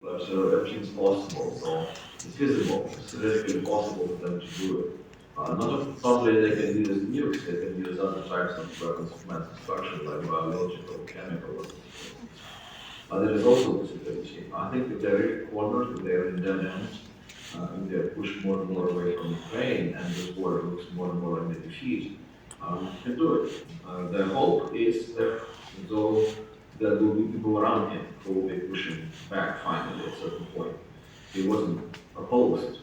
but everything's possible. So it's feasible. It's theoretically possible for them to do it. Not only they can use nukes, they can use other types of weapons of mass destruction, like biological, chemical weapons, for instance. There is also possibility. I think if they're really cornered, if they're in dead end, and they're pushed more and more away from Ukraine, and this war looks more and more like a defeat, he can do it. The hope is that though there will be people around him who will be pushing back finally at a certain point. He wasn't opposed,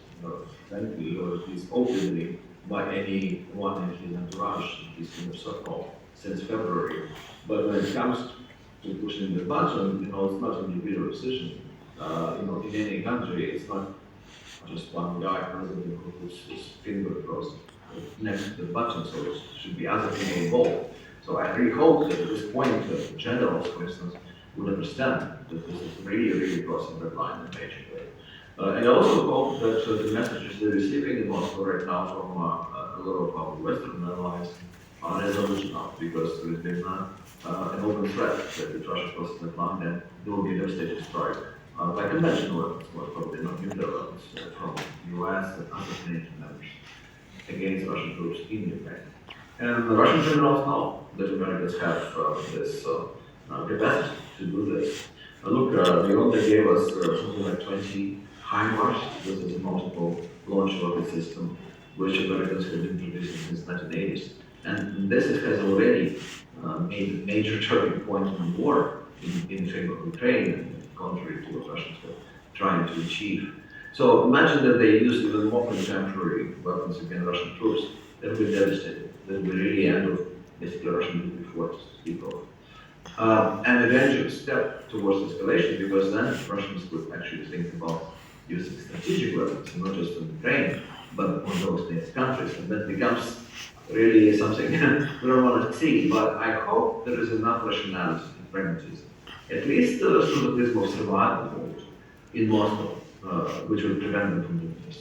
frankly, or at least openly, by anyone in his entourage, in his inner circle, since February. But when it comes to pushing the button, it's not an individual decision. In any country, it's not just one guy, president, who puts his finger across next to the button, so it should be other people involved. So I really hope that at this point, the generals, for instance, would understand that this is really, really crossing the line in a major way. And I also hope that the messages they're receiving in Moscow right now from a lot of our Western allies are resolution enough, because there has been an open threat that Russia crosses the line and there will be a devastating strike by conventional weapons, most probably not nuclear weapons, from the US and other NATO members against Russian troops in Ukraine. And the Russian generals know that Americans have this capacity to do this. Look, Uganda gave us something like 20 HIMARS. This is a multiple launch rocket system which Americans have been producing since the 1980s. And this has already made a major turning point in the war in favor of Ukraine, contrary to what Russians were trying to achieve. So imagine that they use even more contemporary weapons against Russian troops. That would be devastating. That would be really end of basically Russian nuclear force to speak of. And eventually step towards escalation, because then Russians would actually think about using strategic weapons, not just on Ukraine, but on those next countries. And that becomes really something we don't want to see. But I hope there is enough rationality and pragmatism, at least through the prism of survival mode in Moscow, which will prevent them from doing this.